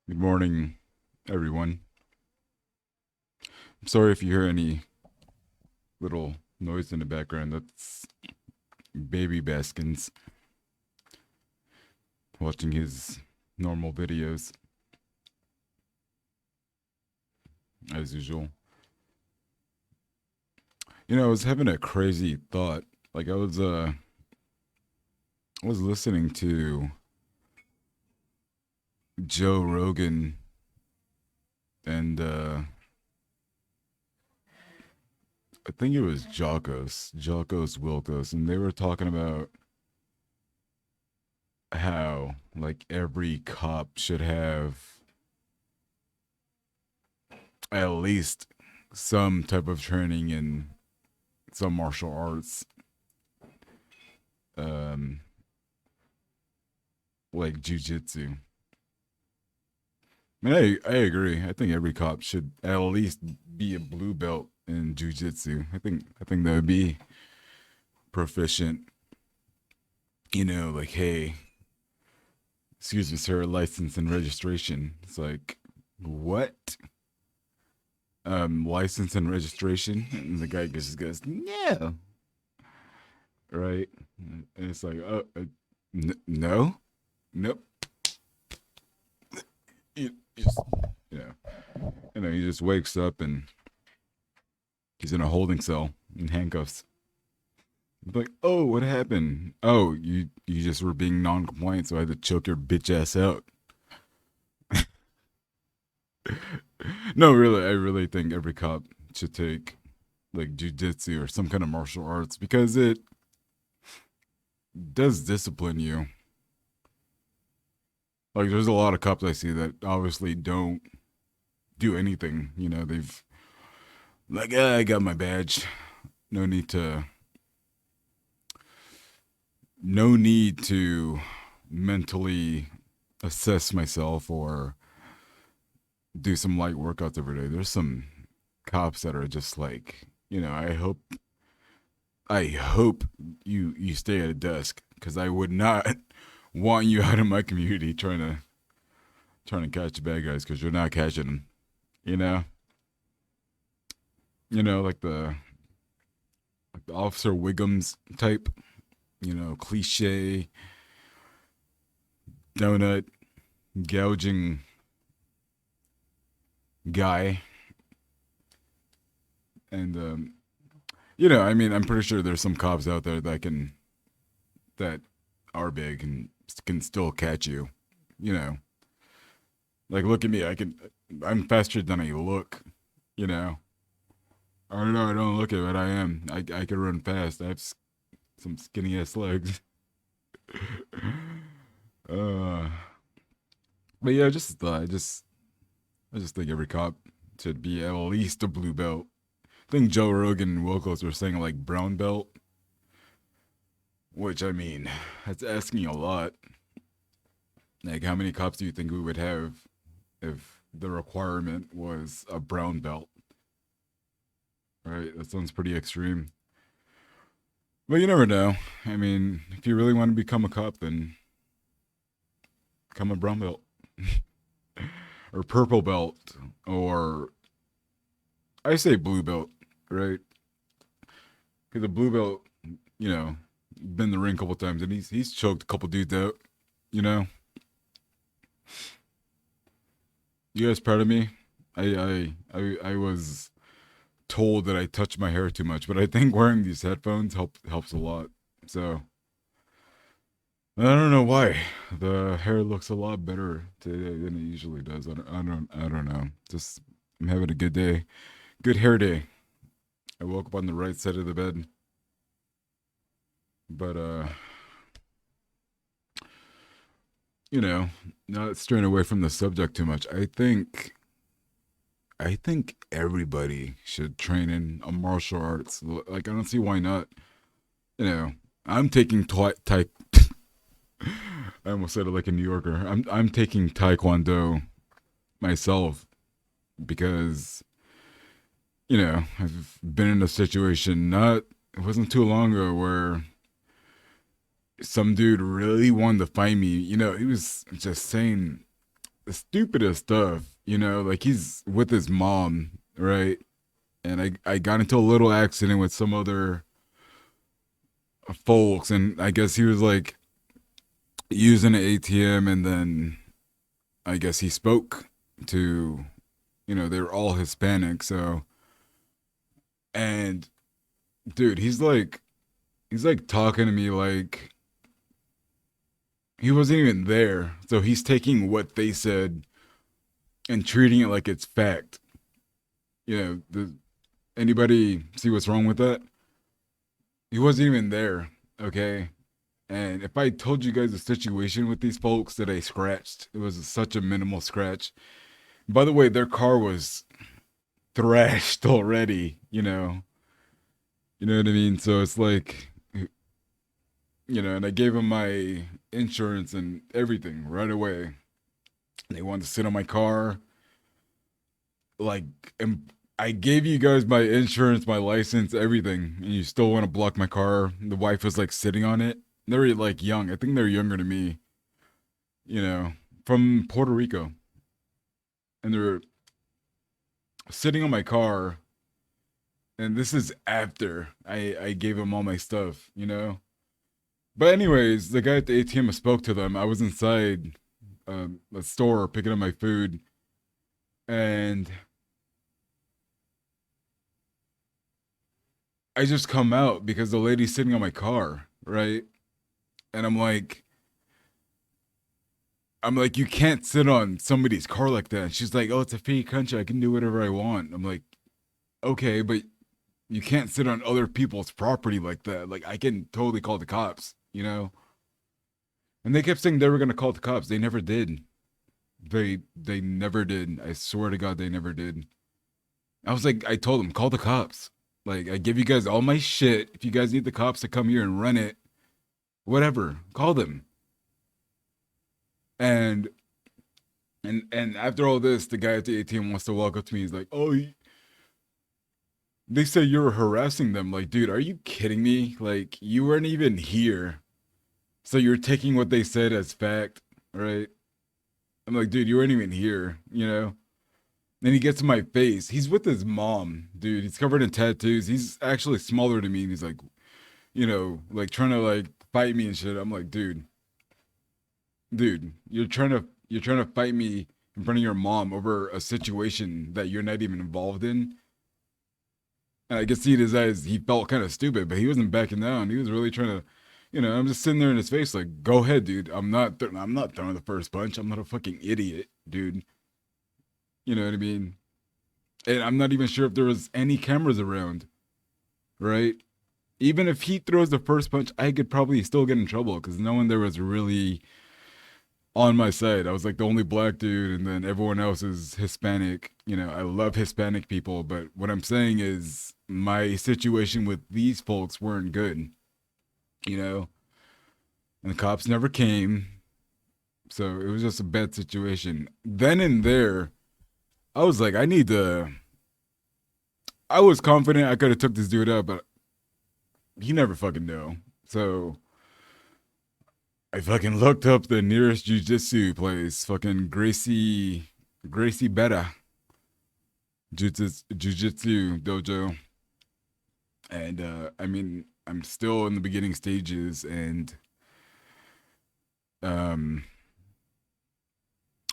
Good morning, everyone. I'm sorry if you hear any little noise in the background. That's Baby Baskins watching his normal videos as usual. I was having a crazy thought. Like I was listening to Joe Rogan and I think it was Jocos Wilkos, and they were talking about how like every cop should have at least some type of training in some martial arts, um, like jujitsu. I mean, I agree. I think every cop should at least be a blue belt in jujitsu. I think that would be proficient. Like, hey, excuse me, sir, license and registration. It's like, what? License and registration, and the guy just goes, no, right? And it's like, oh, no, nope. You just, you know, he just wakes up and he's in a holding cell in handcuffs. Like, oh, what happened? Oh, you just were being non-compliant, so I had to choke your bitch ass out. No, really, I really think every cop should take like jujitsu or some kind of martial arts because it does discipline you. Like, there's a lot of cops I see that obviously don't do anything. They've like, I got my badge. No need to, no need to mentally assess myself or do some light workouts every day. There's some cops that are just like, I hope you stay at a desk because I would not want you out of my community trying to catch bad guys because you're not catching them. You know, like the Officer Wiggums type. Cliche donut gouging guy, and I mean, I'm pretty sure there's some cops out there that are big and can still catch you. You know, like look at me. I'm faster than I look. You know, I don't know. I don't look it, but I am. I can run fast. I have some skinny ass legs. uh, but yeah, just I just think every cop should be at least a blue belt. I think Joe Rogan and Wilkos were saying like brown belt, which I mean, that's asking a lot. Like, how many cops do you think we would have if the requirement was a brown belt? Right? That sounds pretty extreme. But you never know. I mean, if you really want to become a cop, then become a brown belt or purple belt, or I say blue belt, right? Because a blue belt, you know, been in the ring a couple times and he's choked a couple dudes out. You know, you guys proud of me? I was told that I touch my hair too much, but I think wearing these headphones helps a lot. So I don't know why the hair looks a lot better today than it usually does. I don't know. Just I'm having a good day, good hair day. I woke up on the right side of the bed, but not straying away from the subject too much. I think everybody should train in a martial arts. Like I don't see why not. You know, I'm taking I almost said it like a New Yorker. I'm taking Taekwondo myself because I've been in a situation not it wasn't too long ago where some dude really wanted to fight me. He was just saying the stupidest stuff, like he's with his mom, right? And I got into a little accident with some other folks, and I guess he was like using an ATM, and then I guess he spoke to, they're all Hispanic, so, and dude, he's like talking to me like he wasn't even there. So he's taking what they said and treating it like it's fact. Anybody see what's wrong with that? He wasn't even there, okay? And if I told you guys the situation with these folks that I scratched, it was such a minimal scratch. By the way, their car was thrashed already, You know what I mean? So it's like, and I gave them my insurance and everything right away. They wanted to sit on my car. Like, and I gave you guys my insurance, my license, everything, and you still want to block my car. The wife was like sitting on it. They're like young. I think they're younger than me, you know, from Puerto Rico. And they're sitting on my car. And this is after I gave them all my stuff. But anyways, the guy at the ATM spoke to them. I was inside a store picking up my food, and I just come out because the lady's sitting on my car, right? And I'm like, you can't sit on somebody's car like that. And she's like, oh, it's a free country. I can do whatever I want. I'm like, okay, but you can't sit on other people's property like that. Like, I can totally call the cops. And they kept saying they were gonna call the cops. They never did. They never did. I swear to God, they never did. I was like, I told them, call the cops. Like, I give you guys all my shit. If you guys need the cops to come here and run it, whatever, call them. And and after all this, the guy at the ATM wants to walk up to me. He's like, "Oh, they say you're harassing them." Like, dude, are you kidding me? Like, you weren't even here, so you're taking what they said as fact, right? I'm like, dude, you weren't even here. Then he gets in my face. He's with his mom, dude. He's covered in tattoos. He's actually smaller than me. And he's like, like trying to like fight me and shit. I'm like, dude, you're trying to fight me in front of your mom over a situation that you're not even involved in. And I could see in his eyes he felt kind of stupid, but he wasn't backing down. He was really trying to, I'm just sitting there in his face like, go ahead, dude. I'm not throwing the first punch. I'm not a fucking idiot, dude. You know what I mean? And I'm not even sure if there was any cameras around, right? Even if he throws the first punch, I could probably still get in trouble because no one there was really on my side. I was like the only black dude, and then everyone else is Hispanic. I love Hispanic people, but what I'm saying is my situation with these folks weren't good, you know, and the cops never came. So it was just a bad situation. Then and there, I was like, I was confident I could have took this dude out, but he never fucking knew. So I fucking looked up the nearest jiu-jitsu place, fucking Gracie Betta jiu-jitsu dojo. And I mean, I'm still in the beginning stages, and um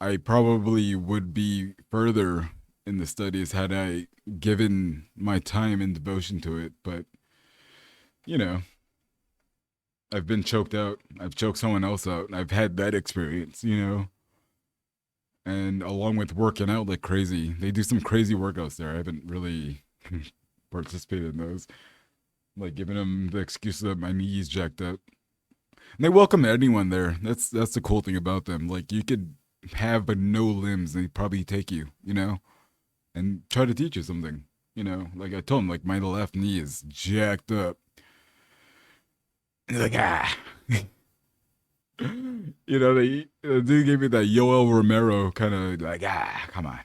I probably would be further in the studies had I given my time and devotion to it, but you know, I've been choked out. I've choked someone else out. And I've had that experience. And along with working out like crazy, they do some crazy workouts there. I haven't really participated in those. Like giving them the excuse that my knees jacked up. And they welcome anyone there. That's the cool thing about them. Like you could have but no limbs, and they probably take you, and try to teach you something. Like I told them, like my left knee is jacked up. And they're like, ah. The dude gave me that Yoel Romero kind of like, come on.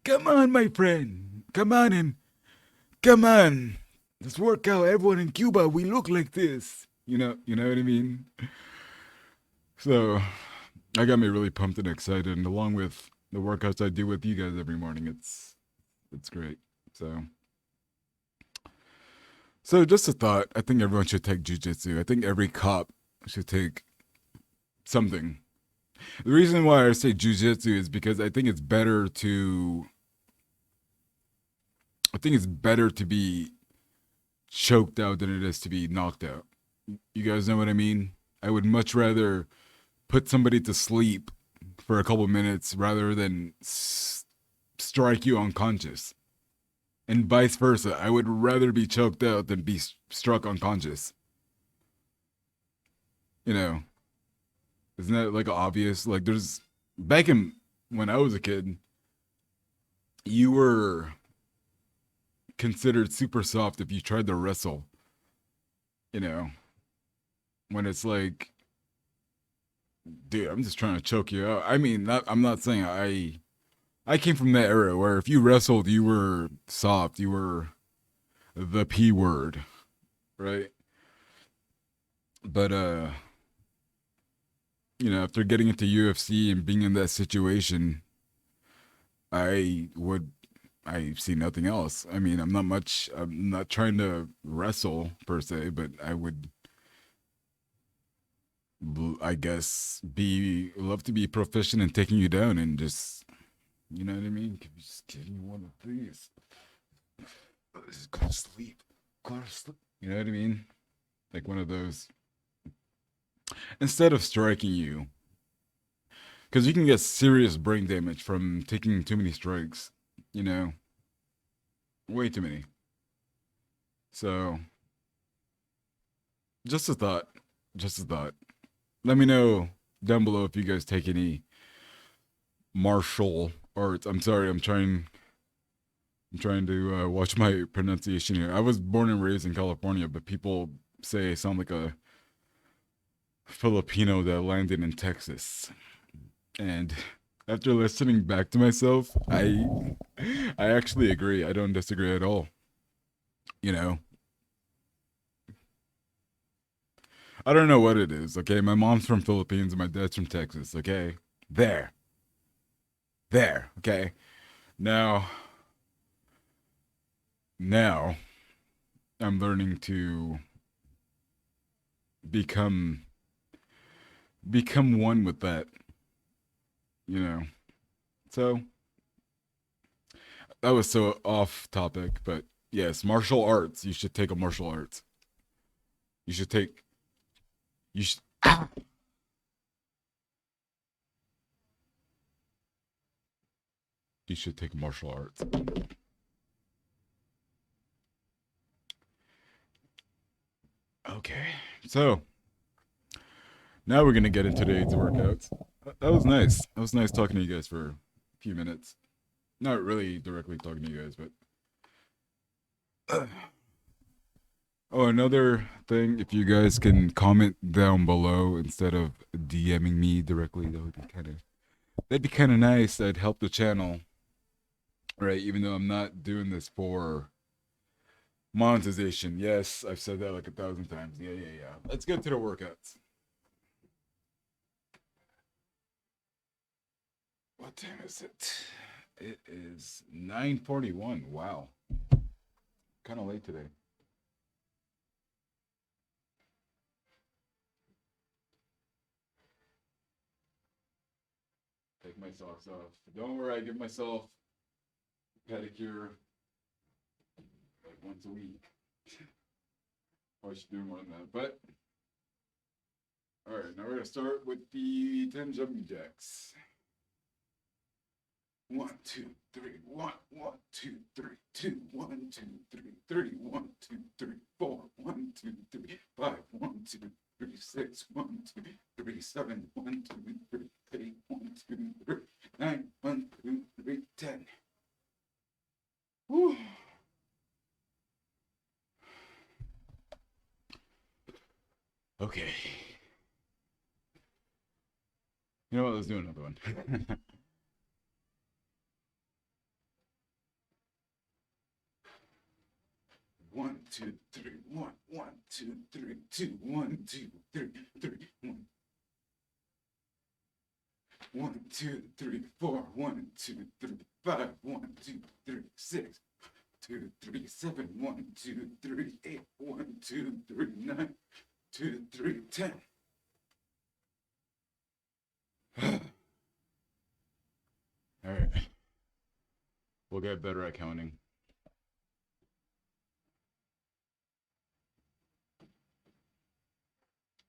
Come on, my friend. Come on. Let's work out. Everyone in Cuba, we look like this. You know what I mean? So that got me really pumped and excited. And along with the workouts I do with you guys every morning, it's great. So so just a thought. I think everyone should take jujitsu. I think every cop should take something. The reason why I say jujitsu is because I think it's better to be choked out than it is to be knocked out. You guys know what I mean? I would much rather put somebody to sleep for a couple minutes rather than strike you unconscious. And vice versa. I would rather be choked out than be struck unconscious. You know, isn't that like obvious? Like there's back in when I was a kid, you were considered super soft if you tried to wrestle. You know, when it's like, dude, I'm just trying to choke you out. I mean, I'm not saying I came from that era where if you wrestled, you were soft, you were the P word, right? But after getting into UFC and being in that situation, I would I see nothing else. I mean, I'm not trying to wrestle per se, but I guess be love to be proficient in taking you down and just, you know what I mean? Can you just give me one of these? Just go to sleep. Go to sleep. You know what I mean? Like one of those. Instead of striking you, because you can get serious brain damage from taking too many strikes. You know, way too many. So, just a thought. Just a thought. Let me know down below if you guys take any martial arts. I'm sorry, I'm trying to watch my pronunciation here. I was born and raised in California, but people say I sound like a Filipino that landed in Texas. And after listening back to myself, I actually agree. I don't disagree at all. You know, I don't know what it is. Okay, my mom's from Philippines and my dad's from Texas. Okay, there, there. Okay, now, now I'm learning to become one with that. You know, so that was so off topic, but yes, martial arts. You should take a martial arts. You should take. You should. You should take martial arts. Okay, so now we're gonna get into today's workouts. That was nice. That was nice talking to you guys for a few minutes. Not really directly talking to you guys, but oh, another thing, if you guys can comment down below instead of DMing me directly, that'd be kind of nice. That'd help the channel, right? Even though I'm not doing this for monetization. Yes, I've said that like 1,000 times. Yeah, yeah, yeah. Let's get to the workouts. What time is it? It is 9:41. Wow, kind of late today. Take my socks off. Don't worry, I give myself a pedicure like once a week. I should do more than that. But all right, now we're gonna start with the 10 jumping jacks. One, two, three, one, one, two, three, two, one, two, three, three, one, two, three, four, one, two, three, five, one, two, three, six, one, two, three, seven, one, two, three, eight, one, two, three, nine, one, two, three, 10. Whew. Okay. You know what? Let's do another one. One, two, three, one, one, two, three, two, one, two, three, three, one. 1, 2, 3, 4. 1, 2, 3, 5. 1, 2, 3, 6. 2, 3, 7. 1, 2, 3, 8. 1, 2, 3, 9. 2, 3, 10. All right. We'll get better at counting.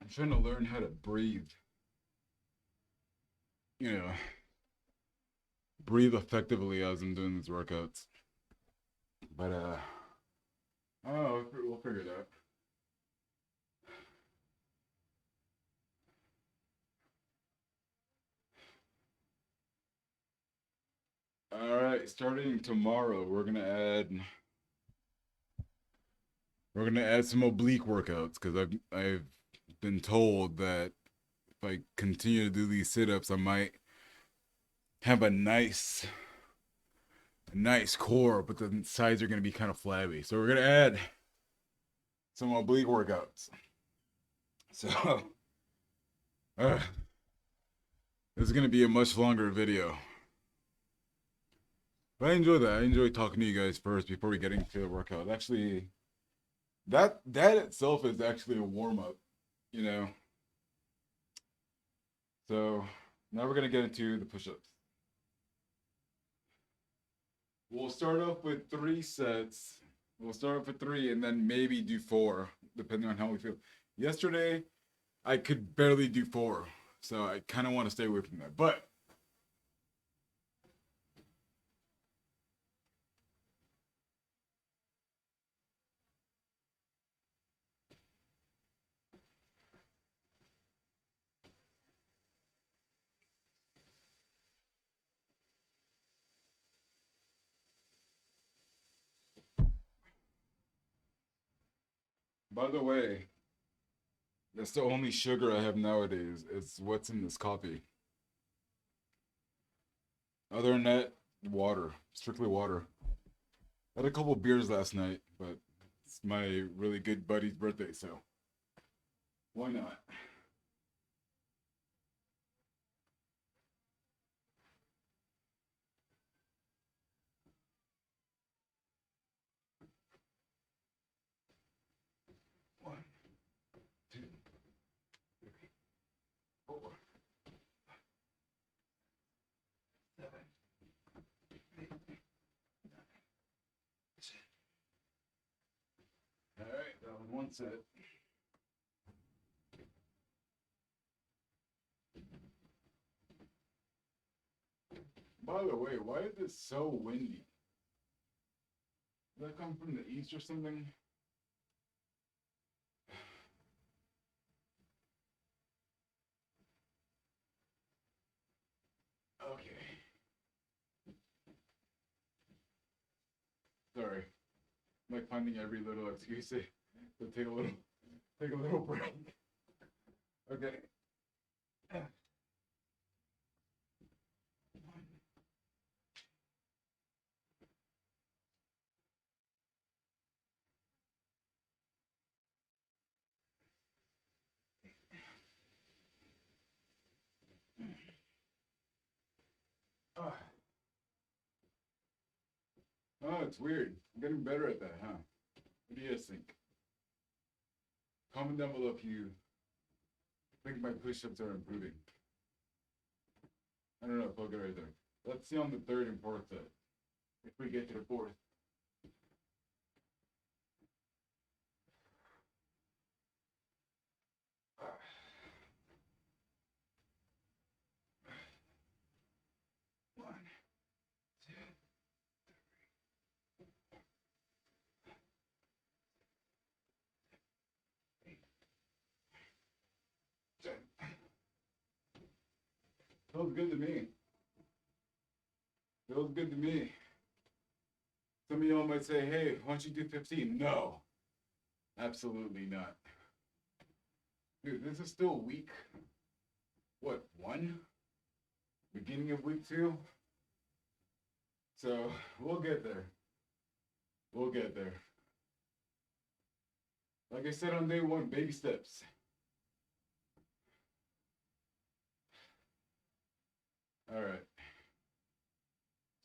I'm trying to learn how to breathe. You know, breathe effectively as I'm doing these workouts. But oh, we'll figure it out. All right, starting tomorrow, we're gonna add some oblique workouts because I've been told that if I continue to do these sit-ups, I might have a nice core, but the sides are gonna be kind of flabby. So we're gonna add some oblique workouts. So uh, this is gonna be a much longer video. But I enjoy that. I enjoy talking to you guys first before we get into the workout. Actually, that itself is actually a warm up, you know. So now we're gonna get into the push-ups. We'll start off with 3 sets. We'll start off with 3 and then maybe do 4, depending on how we feel. Yesterday, I could barely do 4, so I kind of want to stay away from that. But by the way, that's the only sugar I have nowadays. Is what's in this coffee. Other than that, water, strictly water. I had a couple beers last night, but it's my really good buddy's birthday, so why not? One, 2, 3, 4, 7, 8, 9, 10. All right, that was one set. By the way, why is it so windy? Does that come from the east or something? Okay. Sorry. I'm like finding every little excuse to take a little break. Okay. Oh, it's weird. I'm getting better at that, huh? What do you guys think? Comment down below if you think my push-ups are improving. I don't know if I'll get right there. Let's see on the third and fourth set. If we get to the fourth. One, two, eight, 10. Feels good to me. Feels good to me. Some of y'all might say, hey, why don't you do 15? No, absolutely not. Dude, this is still week, what, 1? Beginning of week 2? So, we'll get there. We'll get there. Like I said on day 1, baby steps.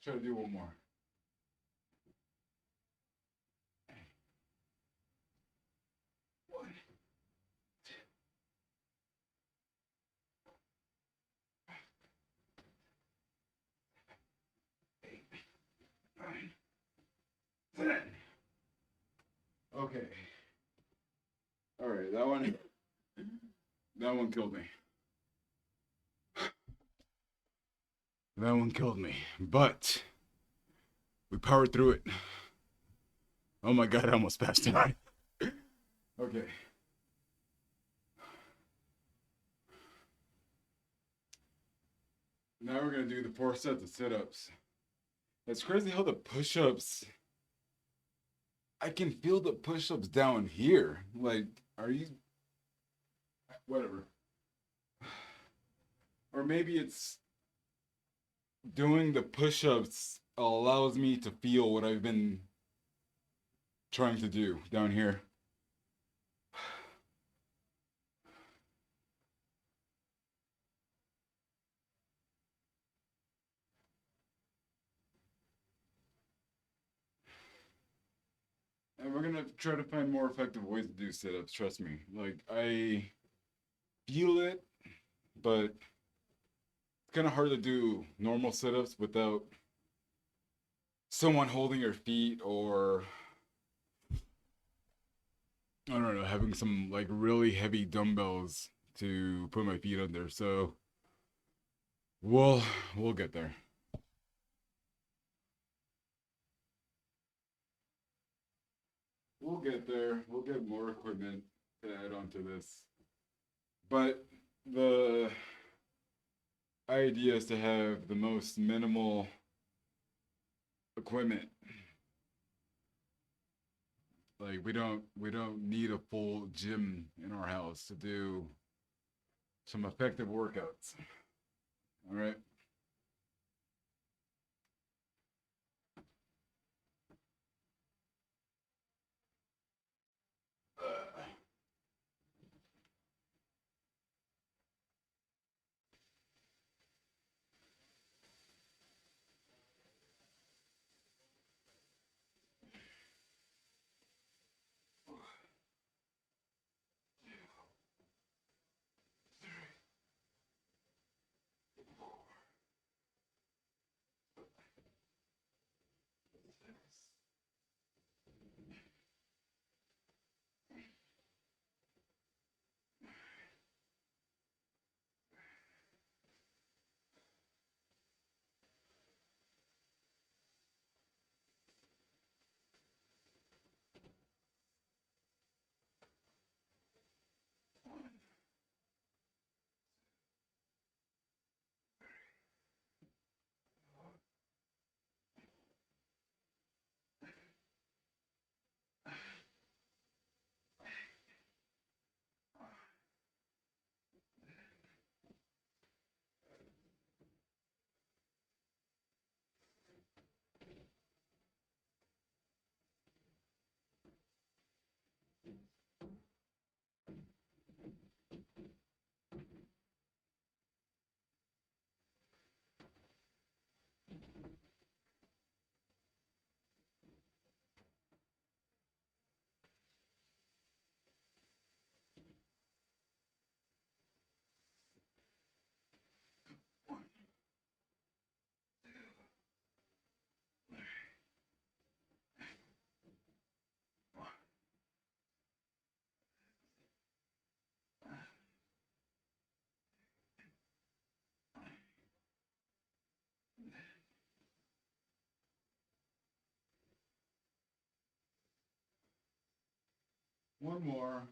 Try to do one more. One, eight, nine, 10. Okay. All right, that one killed me. That one killed me. But we powered through it. Oh my god, I almost passed out. Okay. Now we're gonna do the 4 sets of sit-ups. It's crazy how the push-ups, I can feel the push-ups down here. Like, are you whatever. Or maybe it's doing the push-ups allows me to feel what I've been trying to do down here. And we're gonna try to find more effective ways to do sit-ups, trust me. Like, I feel it, but it's kind of hard to do normal sit-ups without someone holding your feet, or I don't know, having some like really heavy dumbbells to put my feet under. So we'll we'll get there. We'll get there. We'll get more equipment to add onto this. But the idea is to have the most minimal equipment. Like, we don't need a full gym in our house to do some effective workouts. All right. One more.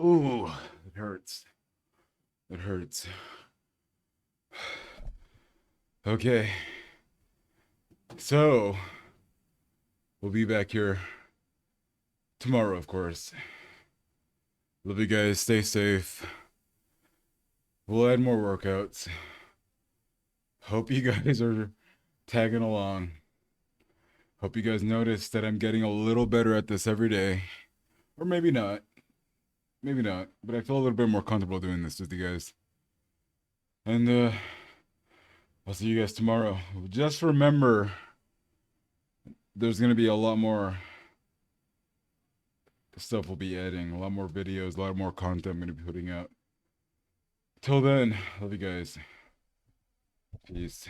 Ooh, it hurts. It hurts. Okay. So, we'll be back here tomorrow, of course. Love you guys. Stay safe. We'll add more workouts. Hope you guys are tagging along. Hope you guys notice that I'm getting a little better at this every day. Or maybe not. Maybe not. But I feel a little bit more comfortable doing this with you guys. And I'll see you guys tomorrow. Just remember, there's going to be a lot more stuff we'll be adding. A lot more videos, a lot more content I'm going to be putting out. Till then, love you guys. Peace.